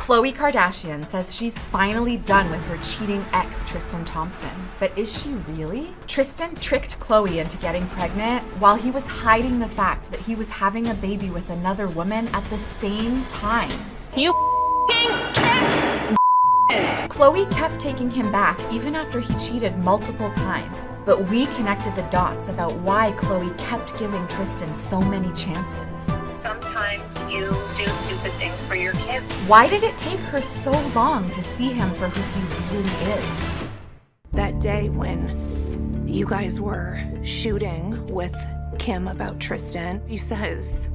Khloe Kardashian says she's finally done with her cheating ex, Tristan Thompson. But is she really? Tristan tricked Khloe into getting pregnant while he was hiding the fact that he was having a baby with another woman at the same time. You kissed. Khloe kept taking him back even after he cheated multiple times. But we connected the dots about why Khloe kept giving Tristan so many chances. Sometimes you do stupid things for your kids. Why did it take her so long to see him for who he really is? That day when you guys were shooting with Kim about Tristan, he says,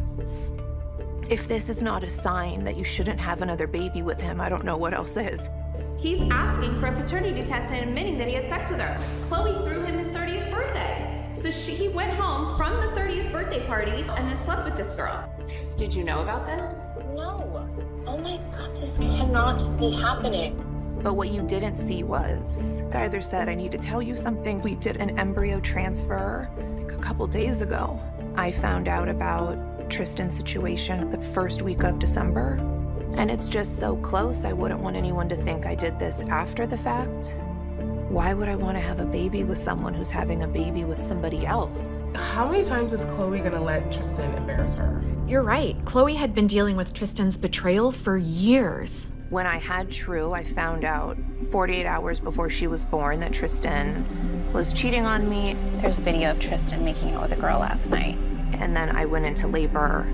if this is not a sign that you shouldn't have another baby with him, I don't know what else is. He's asking for a paternity test and admitting that he had sex with her. Khloe threw him his 30th birthday. So he went home from the 30th birthday party and then slept with this girl. Did you know about this? No. Oh my God, this cannot be happening. But what you didn't see was, I either said, I need to tell you something. We did an embryo transfer, I think a couple days ago. I found out about Tristan's situation the first week of December. And it's just so close, I wouldn't want anyone to think I did this after the fact. Why would I want to have a baby with someone who's having a baby with somebody else? How many times is Khloe gonna let Tristan embarrass her? You're right. Khloe had been dealing with Tristan's betrayal for years. When I had True, I found out 48 hours before she was born that Tristan was cheating on me. There's a video of Tristan making out with a girl last night. And then I went into labor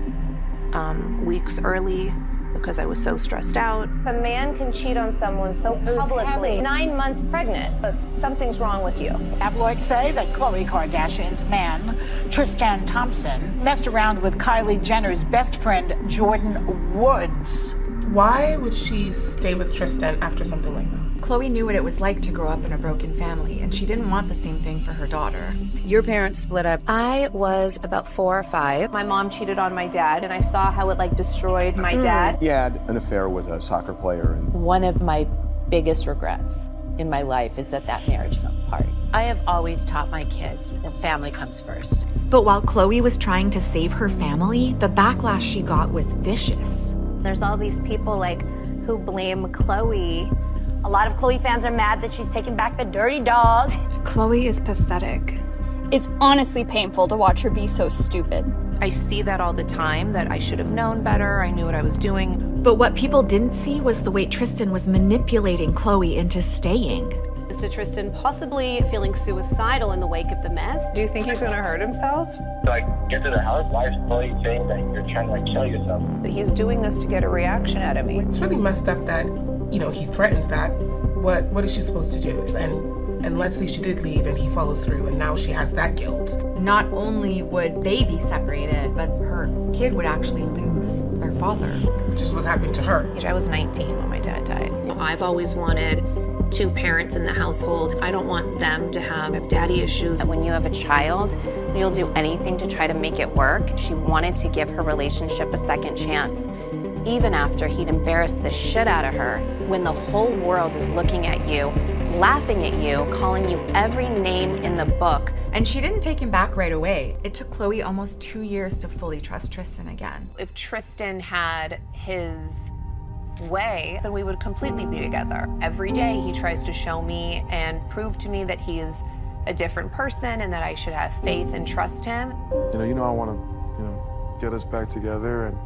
weeks early because I was so stressed out. A man can cheat on someone so publicly, 9 months pregnant. Something's wrong with you. Tabloids say that Khloe Kardashian's man, Tristan Thompson, messed around with Kylie Jenner's best friend, Jordan Woods. Why would she stay with Tristan after something like that? Khloe knew what it was like to grow up in a broken family, and she didn't want the same thing for her daughter. Your parents split up. I was about 4 or 5. My mom cheated on my dad, and I saw how it destroyed my dad. He had an affair with a soccer player. One of my biggest regrets in my life is that marriage fell apart. I have always taught my kids that family comes first. But while Khloe was trying to save her family, the backlash she got was vicious. There's all these people who blame Khloe. A lot of Khloe fans are mad that she's taking back the dirty dog. Khloe is pathetic. It's honestly painful to watch her be so stupid. I see that all the time, that I should have known better, I knew what I was doing. But what people didn't see was the way Tristan was manipulating Khloe into staying. To Tristan possibly feeling suicidal in the wake of the mess. Do you think he's gonna hurt himself? Get to the house, why is Khloe saying that you're trying to kill yourself? But he's doing this to get a reaction out of me. It's really messed up that, he threatens that. What is she supposed to do? And let's say she did leave and he follows through and now she has that guilt. Not only would they be separated, but her kid would actually lose their father. Which is what happened to her. I was 19 when my dad died. I've always wanted 2 parents in the household. I don't want them to have daddy issues. When you have a child, you'll do anything to try to make it work. She wanted to give her relationship a second chance, even after he'd embarrassed the shit out of her, when the whole world is looking at you, laughing at you, calling you every name in the book. And she didn't take him back right away. It took Khloe almost 2 years to fully trust Tristan again. If Tristan had his way, then we would completely be together. Every day he tries to show me and prove to me that he is a different person and that I should have faith and trust him. I want to, get us back together and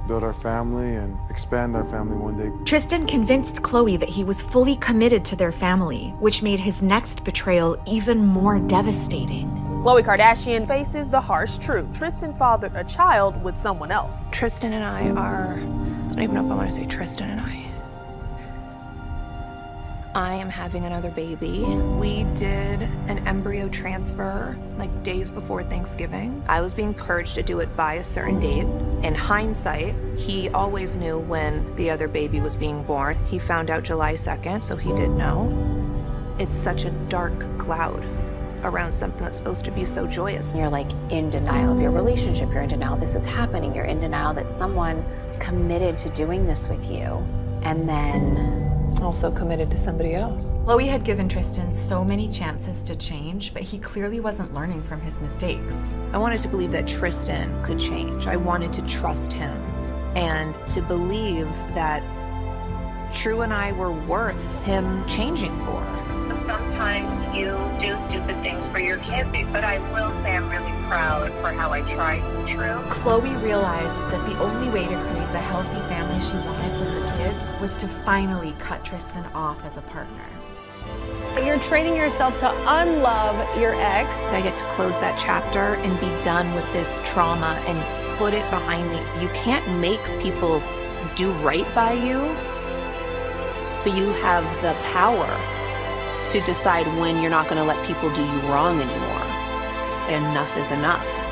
build our family and expand our family one day. Tristan convinced Khloe that he was fully committed to their family, which made his next betrayal even more devastating. Khloe Kardashian faces the harsh truth. Tristan fathered a child with someone else. Tristan and I are, I don't even know if I want to say Tristan and I am having another baby. We did an embryo transfer days before Thanksgiving. I was being encouraged to do it by a certain date. In hindsight, he always knew when the other baby was being born. He found out July 2nd, so he did know. It's such a dark cloud around something that's supposed to be so joyous. You're in denial of your relationship. You're in denial this is happening. You're in denial that someone committed to doing this with you. And then also committed to somebody else. Khloe had given Tristan so many chances to change, but he clearly wasn't learning from his mistakes. I wanted to believe that Tristan could change. I wanted to trust him and to believe that True and I were worth him changing for. Sometimes you do stupid things for your kids, but I will say I'm really proud for how I tried with True. Khloe realized that the only way to create the healthy family she wanted for her kids was to finally cut Tristan off as a partner. You're training yourself to unlove your ex. I get to close that chapter and be done with this trauma and put it behind me. You can't make people do right by you, but you have the power to decide when you're not going to let people do you wrong anymore. Enough is enough.